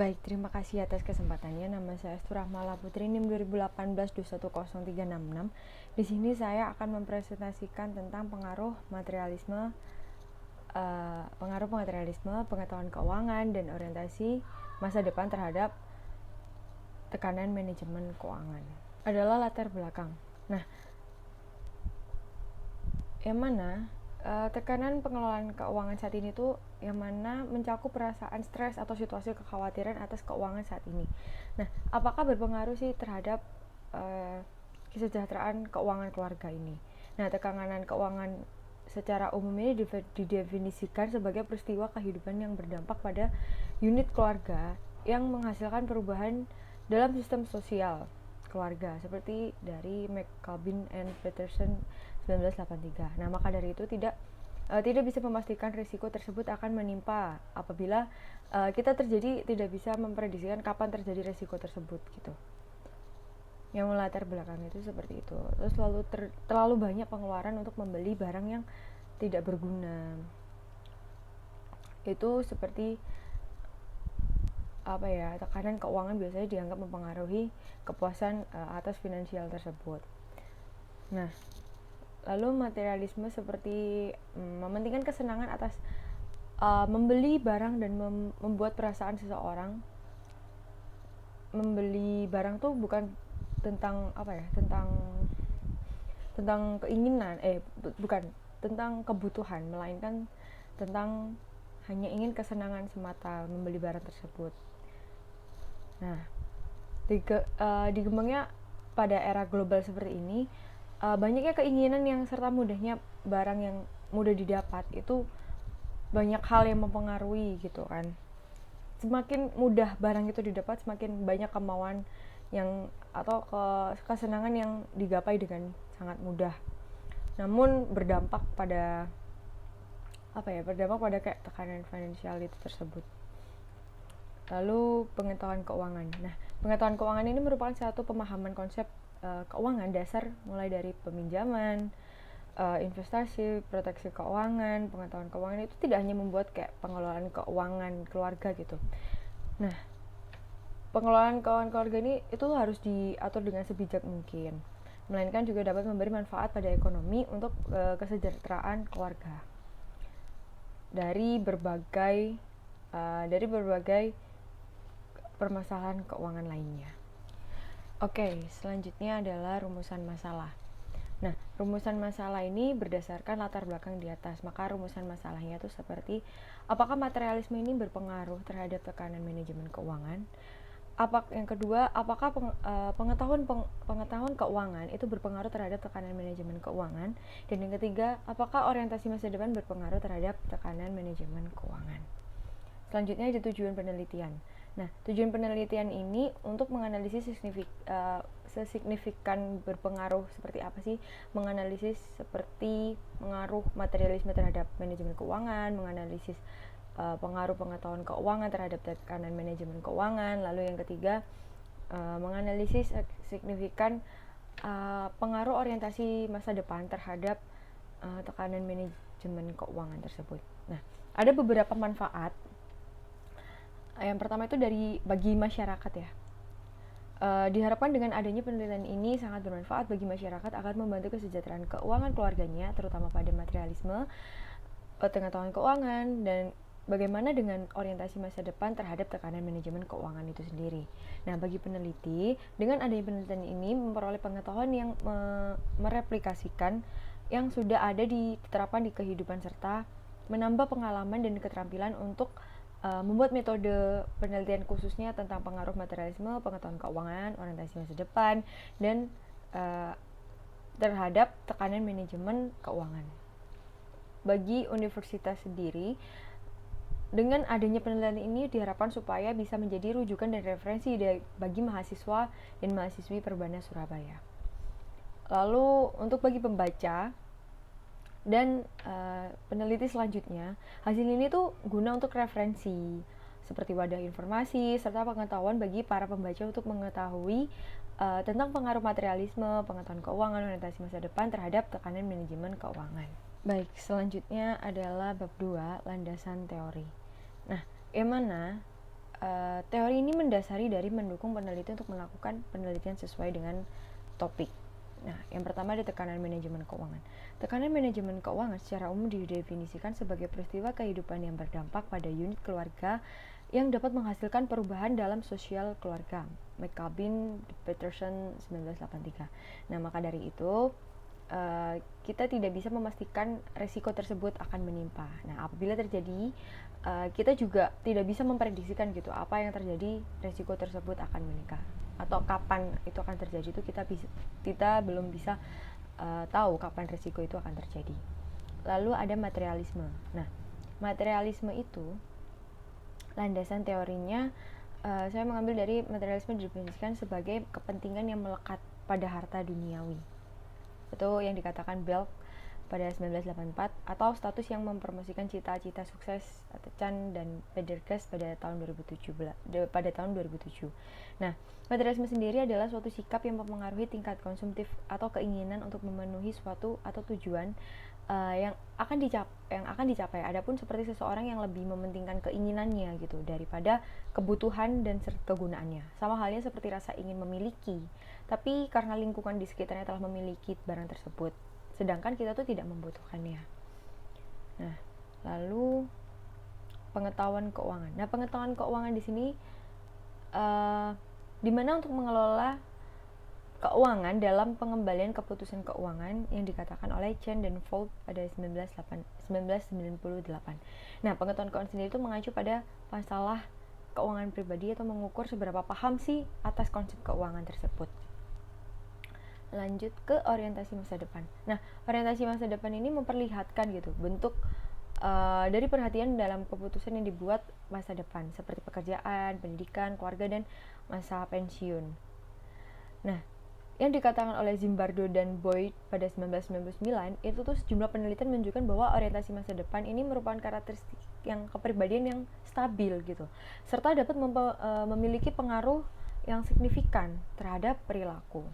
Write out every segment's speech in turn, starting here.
Baik, terima kasih atas kesempatannya. Nama saya Astu Rahmala Putri, NIM 2018-2103666. Di sini saya akan mempresentasikan tentang pengaruh materialisme, pengetahuan keuangan, dan orientasi masa depan terhadap tekanan manajemen keuangan. Adalah latar belakang. Nah, yang mana tekanan pengelolaan keuangan saat ini tuh yang mana mencakup perasaan stres atau situasi kekhawatiran atas keuangan saat ini. Nah, apakah berpengaruh sih terhadap kesejahteraan keuangan keluarga ini? Nah, tekanan keuangan secara umum ini didefinisikan sebagai peristiwa kehidupan yang berdampak pada unit keluarga yang menghasilkan perubahan dalam sistem sosial keluarga seperti dari McCabe and Peterson 1983. Nah, maka dari itu tidak bisa memastikan risiko tersebut akan menimpa apabila kita tidak bisa memprediksikan kapan terjadi risiko tersebut gitu. Yang melatar belakang itu seperti itu. Terus terlalu banyak pengeluaran untuk membeli barang yang tidak berguna. Itu seperti tekanan keuangan biasanya dianggap mempengaruhi kepuasan atas finansial tersebut. Nah, lalu materialisme seperti mementingkan kesenangan atas membeli barang dan membuat perasaan seseorang. Membeli barang tuh bukan tentang tentang keinginan, bukan tentang kebutuhan, melainkan tentang hanya ingin kesenangan semata membeli barang tersebut. Nah, digembangnya pada era global seperti ini, banyaknya keinginan yang serta mudahnya barang yang mudah didapat itu banyak hal yang mempengaruhi gitu kan. Semakin mudah barang itu didapat, semakin banyak kemauan yang atau kesenangan yang digapai dengan sangat mudah. Namun berdampak pada kayak tekanan finansial itu tersebut. Lalu pengetahuan keuangan. Nah, pengetahuan keuangan ini merupakan satu pemahaman konsep keuangan dasar mulai dari peminjaman, investasi, proteksi keuangan. Pengetahuan keuangan itu tidak hanya membuat kayak pengelolaan keuangan keluarga gitu. Nah, pengelolaan keuangan keluarga ini itu harus diatur dengan sebijak mungkin, melainkan juga dapat memberi manfaat pada ekonomi untuk kesejahteraan keluarga dari berbagai permasalahan keuangan lainnya. Oke, selanjutnya adalah rumusan masalah. Nah, rumusan masalah ini berdasarkan latar belakang di atas. Maka rumusan masalahnya itu seperti, apakah materialisme ini berpengaruh terhadap tekanan manajemen keuangan? Yang kedua, apakah pengetahuan keuangan itu berpengaruh terhadap tekanan manajemen keuangan? Dan yang ketiga, apakah orientasi masa depan berpengaruh terhadap tekanan manajemen keuangan? Selanjutnya ada tujuan penelitian. Nah, tujuan penelitian ini untuk menganalisis sesignifikan berpengaruh seperti apa sih, menganalisis seperti pengaruh materialisme terhadap manajemen keuangan, menganalisis pengaruh pengetahuan keuangan terhadap tekanan manajemen keuangan. Lalu yang ketiga, menganalisis signifikan pengaruh orientasi masa depan terhadap tekanan manajemen keuangan tersebut. Nah, ada beberapa manfaat. Yang pertama itu bagi masyarakat ya. Diharapkan dengan adanya penelitian ini sangat bermanfaat bagi masyarakat, akan membantu kesejahteraan keuangan keluarganya, terutama pada materialisme, pengetahuan keuangan, dan bagaimana dengan orientasi masa depan terhadap tekanan manajemen keuangan itu sendiri. Nah, bagi peneliti, dengan adanya penelitian ini memperoleh pengetahuan yang mereplikasikan yang sudah ada diterapkan di kehidupan serta menambah pengalaman dan keterampilan untuk membuat metode penelitian khususnya tentang pengaruh materialisme, pengetahuan keuangan, orientasi masa depan, dan terhadap tekanan manajemen keuangan. Bagi universitas sendiri, dengan adanya penelitian ini diharapkan supaya bisa menjadi rujukan dan referensi bagi mahasiswa dan mahasiswi Perbana Surabaya. Lalu untuk bagi pembaca dan peneliti selanjutnya, hasil ini tuh guna untuk referensi seperti wadah informasi serta pengetahuan bagi para pembaca untuk mengetahui tentang pengaruh materialisme, pengetahuan keuangan, orientasi masa depan terhadap tekanan manajemen keuangan. Baik, selanjutnya adalah bab 2, landasan teori. Nah, yang mana teori ini mendasari dari mendukung peneliti untuk melakukan penelitian sesuai dengan topik. Nah, yang pertama ada tekanan manajemen keuangan. Tekanan manajemen keuangan secara umum didefinisikan sebagai peristiwa kehidupan yang berdampak pada unit keluarga yang dapat menghasilkan perubahan dalam sosial keluarga. McCabe, Peterson, 1983. Nah, maka dari itu kita tidak bisa memastikan resiko tersebut akan menimpa. Nah, apabila terjadi, kita juga tidak bisa memprediksikan gitu apa yang terjadi, resiko tersebut akan meningkat atau kapan itu akan terjadi, itu kita belum bisa tahu kapan resiko itu akan terjadi. Lalu ada materialisme. Nah, materialisme itu landasan teorinya, saya mengambil dari materialisme didefinisikan sebagai kepentingan yang melekat pada harta duniawi. Itu yang dikatakan Belk pada 1984, atau status yang mempromosikan cita-cita sukses Chan dan Pendergast pada tahun 2007. Nah, materialisme sendiri adalah suatu sikap yang mempengaruhi tingkat konsumtif atau keinginan untuk memenuhi suatu atau tujuan yang akan dicapai. Adapun seperti seseorang yang lebih mementingkan keinginannya gitu daripada kebutuhan dan kegunaannya. Sama halnya seperti rasa ingin memiliki, tapi karena lingkungan di sekitarnya telah memiliki barang tersebut, sedangkan kita tuh tidak membutuhkannya. Nah, lalu pengetahuan keuangan. Nah, pengetahuan keuangan di sini di mana untuk mengelola keuangan dalam pengembalian keputusan keuangan yang dikatakan oleh Chen dan Fold pada 1998. Nah, pengetahuan keuangan sendiri itu mengacu pada masalah keuangan pribadi atau mengukur seberapa paham sih atas konsep keuangan tersebut. Lanjut ke orientasi masa depan. Nah, orientasi masa depan ini memperlihatkan gitu bentuk dari perhatian dalam keputusan yang dibuat masa depan, seperti pekerjaan, pendidikan, keluarga, dan masa pensiun. Nah, yang dikatakan oleh Zimbardo dan Boyd pada 1999, itu tuh sejumlah penelitian menunjukkan bahwa orientasi masa depan ini merupakan karakteristik yang kepribadian yang stabil gitu, serta dapat memiliki pengaruh yang signifikan terhadap perilaku.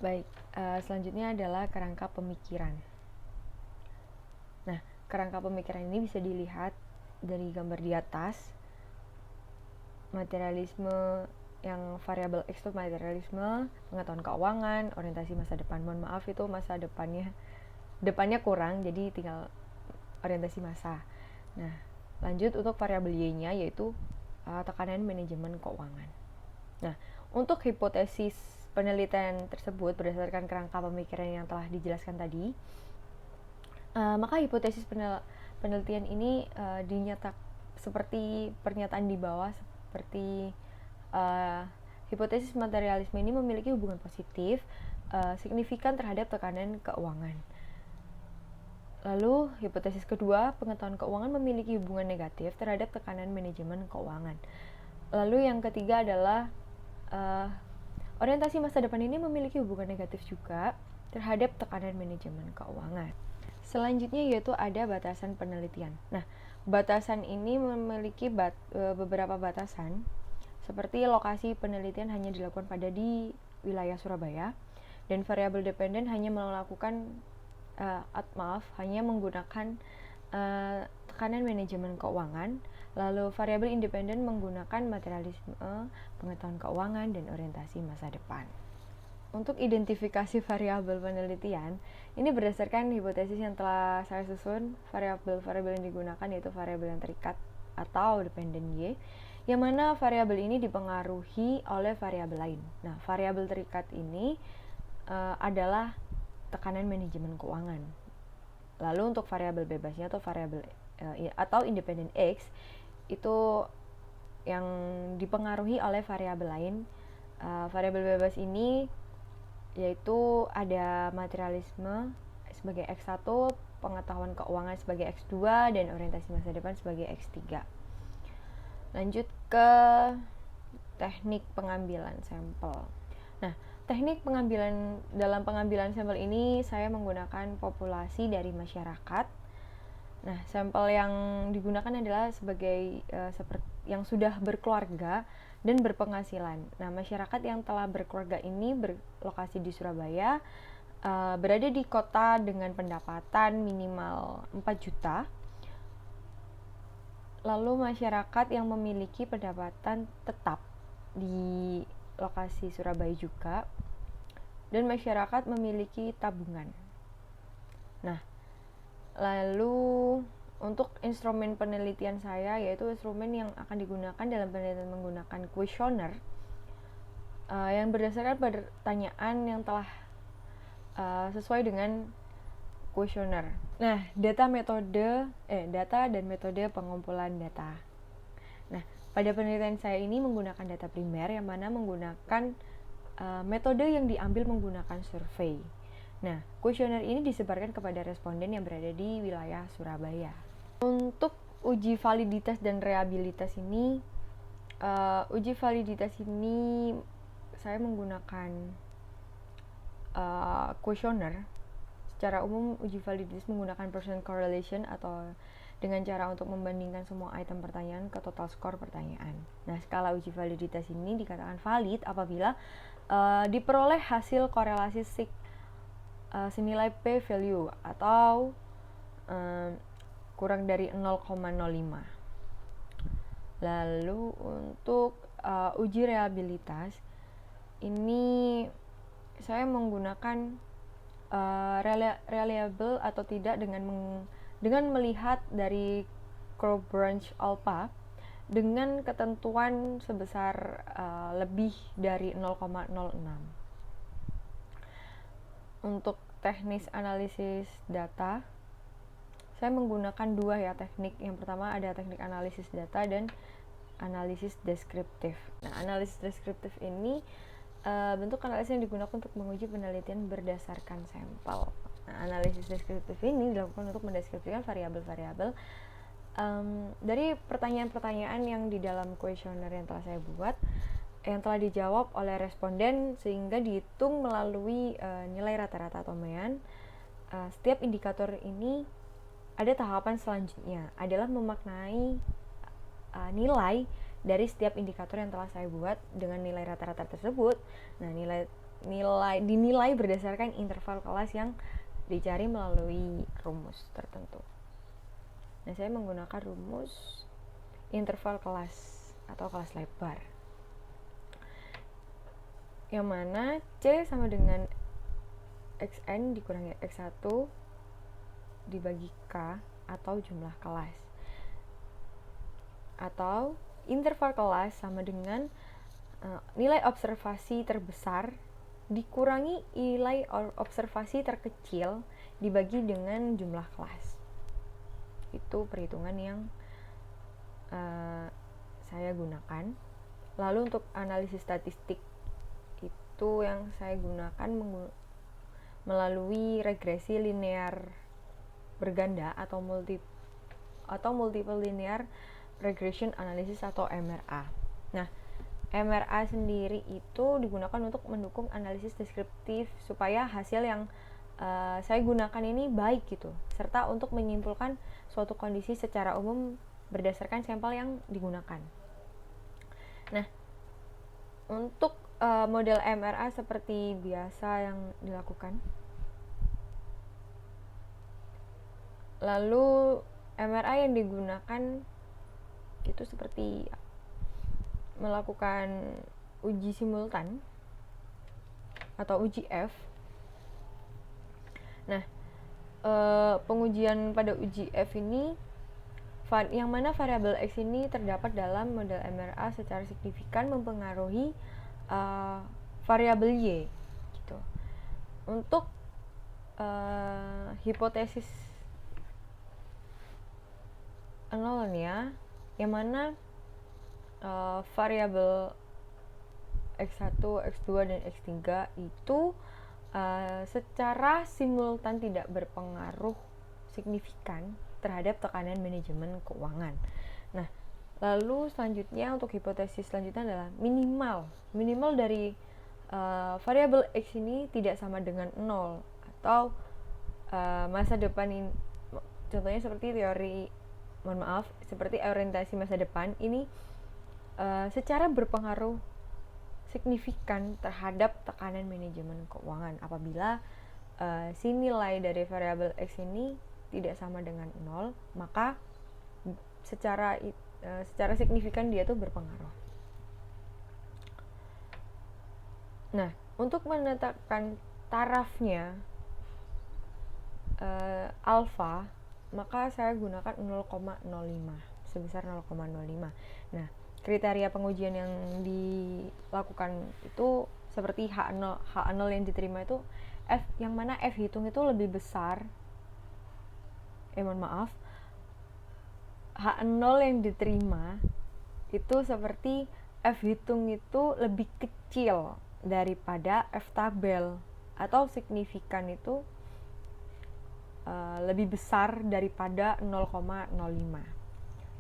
Baik, selanjutnya adalah kerangka pemikiran. Nah, kerangka pemikiran ini bisa dilihat dari gambar di atas. Materialisme yang variabel X itu materialisme, pengetahuan keuangan, orientasi masa depan. Mohon maaf, itu masa depannya kurang, jadi tinggal orientasi masa. Nah, lanjut untuk variabel Y-nya, yaitu tekanan manajemen keuangan. Nah, untuk hipotesis penelitian tersebut berdasarkan kerangka pemikiran yang telah dijelaskan tadi, maka hipotesis penelitian ini dinyatakan seperti pernyataan di bawah, seperti hipotesis materialisme ini memiliki hubungan positif signifikan terhadap tekanan keuangan. Lalu hipotesis kedua, pengetahuan keuangan memiliki hubungan negatif terhadap tekanan manajemen keuangan. Lalu yang ketiga adalah orientasi masa depan ini memiliki hubungan negatif juga terhadap tekanan manajemen keuangan. Selanjutnya yaitu ada batasan penelitian. Nah, batasan ini memiliki beberapa batasan, seperti lokasi penelitian hanya dilakukan di wilayah Surabaya, dan variabel dependen hanya hanya menggunakan tekanan manajemen keuangan. Lalu variabel independen menggunakan materialisme, pengetahuan keuangan, dan orientasi masa depan. Untuk identifikasi variabel penelitian, ini berdasarkan hipotesis yang telah saya susun. Variabel yang digunakan yaitu variabel yang terikat atau dependen Y, yang mana variabel ini dipengaruhi oleh variabel lain. Nah, variabel terikat ini adalah tekanan manajemen keuangan. Lalu untuk variabel bebasnya atau variabel atau independen X, itu yang dipengaruhi oleh variabel lain. Variabel bebas ini yaitu ada materialisme sebagai X1, pengetahuan keuangan sebagai X2, dan orientasi masa depan sebagai X3. Lanjut ke teknik pengambilan sampel. Nah, teknik dalam pengambilan sampel ini saya menggunakan populasi dari masyarakat. Nah, sampel yang digunakan adalah sebagai yang sudah berkeluarga dan berpenghasilan. Nah, masyarakat yang telah berkeluarga ini berlokasi di Surabaya, berada di kota dengan pendapatan minimal 4 juta. lalu masyarakat yang memiliki pendapatan tetap di lokasi Surabaya juga, dan masyarakat memiliki tabungan. Nah, lalu untuk instrumen penelitian saya, yaitu instrumen yang akan digunakan dalam penelitian menggunakan kuesioner yang berdasarkan pertanyaan yang telah sesuai dengan kuesioner. Nah, data dan metode pengumpulan data. Nah, pada penelitian saya ini menggunakan data primer yang mana menggunakan metode yang diambil menggunakan survei. Nah, kuesioner ini disebarkan kepada responden yang berada di wilayah Surabaya. Untuk uji validitas dan reliabilitas ini, saya menggunakan kuesioner. Secara umum, uji validitas menggunakan percent correlation atau dengan cara untuk membandingkan semua item pertanyaan ke total skor pertanyaan. Nah, skala uji validitas ini dikatakan valid apabila diperoleh hasil korelasi senilai p-value atau kurang dari 0,05. Lalu untuk uji reliabilitas ini saya menggunakan reliable atau tidak dengan melihat dari curve branch alpha dengan ketentuan sebesar lebih dari 0,06. Untuk teknis analisis data, saya menggunakan dua teknik. Yang pertama ada teknik analisis data dan analisis deskriptif. Nah, analisis deskriptif ini bentuk analisis yang digunakan untuk menguji penelitian berdasarkan sampel. Nah, analisis deskriptif ini dilakukan untuk mendeskripsikan variabel-variabel dari pertanyaan-pertanyaan yang di dalam kuesioner yang telah saya buat, yang telah dijawab oleh responden sehingga dihitung melalui nilai rata-rata atau median. Setiap indikator ini ada tahapan selanjutnya adalah memaknai nilai dari setiap indikator yang telah saya buat dengan nilai rata-rata tersebut. Nah, dinilai berdasarkan interval kelas yang dicari melalui rumus tertentu. Nah, saya menggunakan rumus interval kelas atau kelas lebar, yang mana C sama dengan XN dikurangi X1 dibagi K atau jumlah kelas, atau interval kelas sama dengan nilai observasi terbesar dikurangi nilai observasi terkecil dibagi dengan jumlah kelas. Itu perhitungan yang saya gunakan. Lalu untuk analisis statistik itu yang saya gunakan melalui regresi linear berganda atau multiple linear regression analysis atau MRA. Nah, MRA sendiri itu digunakan untuk mendukung analisis deskriptif supaya hasil yang saya gunakan ini baik gitu, serta untuk menyimpulkan suatu kondisi secara umum berdasarkan sampel yang digunakan. Nah, untuk model MRA seperti biasa yang dilakukan. Lalu MRA yang digunakan itu seperti melakukan uji simultan atau uji F. Nah, pengujian pada uji F ini yang mana variabel X ini terdapat dalam model MRA secara signifikan mempengaruhi variabel Y gitu. Untuk hipotesis nolnya, yang mana variabel X1, X2, dan X3 itu secara simultan tidak berpengaruh signifikan terhadap tekanan manajemen keuangan. Nah, lalu selanjutnya untuk hipotesis selanjutnya adalah minimal dari variabel X ini tidak sama dengan 0 atau masa depan ini, contohnya seperti seperti orientasi masa depan ini secara berpengaruh signifikan terhadap tekanan manajemen keuangan apabila si nilai dari variabel X ini tidak sama dengan 0, maka secara signifikan dia tuh berpengaruh. Nah, untuk menetapkan tarafnya alfa, maka saya gunakan 0,05 sebesar 0,05. Nah, kriteria pengujian yang dilakukan itu seperti H0 yang diterima itu F, yang mana F hitung itu lebih besar. H0 yang diterima itu seperti F hitung itu lebih kecil daripada F tabel, atau signifikan itu lebih besar daripada 0,05.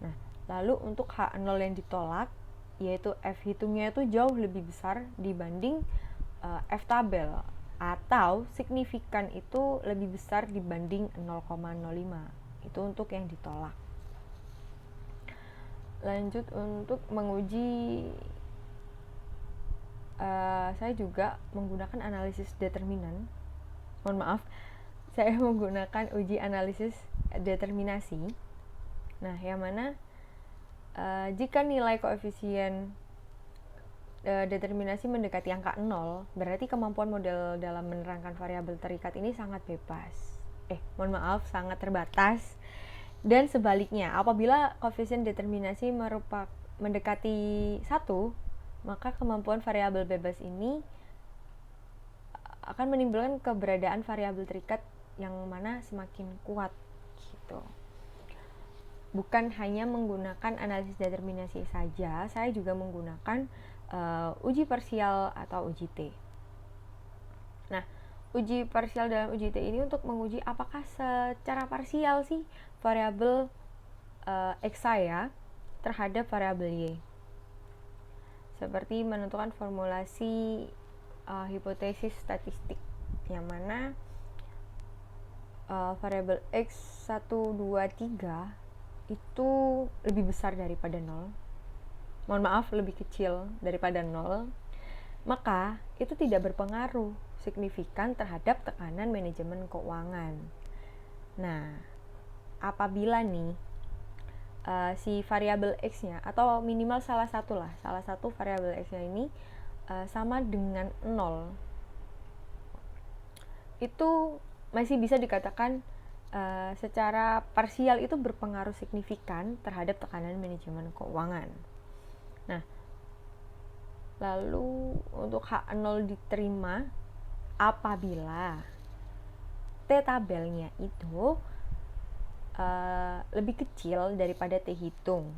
Nah, lalu untuk H0 yang ditolak, yaitu F hitungnya itu jauh lebih besar dibanding F tabel, atau signifikan itu lebih besar dibanding 0,05. Itu untuk yang ditolak. Lanjut untuk menguji, saya juga menggunakan analisis determinan. Mohon maaf, saya menggunakan uji analisis determinasi. Nah, yang mana jika nilai koefisien determinasi mendekati angka 0, berarti kemampuan model dalam menerangkan variabel terikat ini sangat bebas. Sangat terbatas. Dan sebaliknya, apabila koefisien determinasi mendekati 1, maka kemampuan variabel bebas ini akan menimbulkan keberadaan variabel terikat yang mana semakin kuat gitu. Bukan hanya menggunakan analisis determinasi saja, saya juga menggunakan uji parsial atau uji T. Nah, uji parsial dalam uji T ini untuk menguji apakah secara parsial sih variabel X saya terhadap variabel Y. Seperti menentukan formulasi hipotesis statistik, yang mana variabel X 1, 2, 3 itu lebih besar daripada 0. Lebih kecil daripada 0. Maka itu tidak berpengaruh signifikan terhadap tekanan manajemen keuangan. Nah, apabila nih si variabel X-nya, atau minimal salah satu variabel X-nya ini sama dengan 0, itu masih bisa dikatakan secara parsial itu berpengaruh signifikan terhadap tekanan manajemen keuangan. Nah, lalu untuk H0 diterima apabila T tabelnya itu lebih kecil daripada T hitung.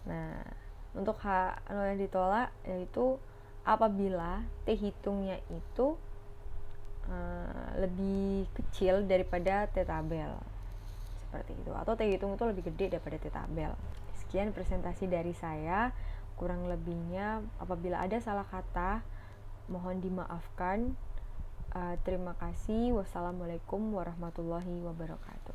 Nah, untuk H0 yang ditolak yaitu apabila T hitungnya itu lebih kecil daripada T tabel, seperti itu, atau T hitung itu lebih gede daripada T tabel. Sekian presentasi dari saya, kurang lebihnya apabila ada salah kata mohon dimaafkan. Terima kasih. Wassalamualaikum warahmatullahi wabarakatuh.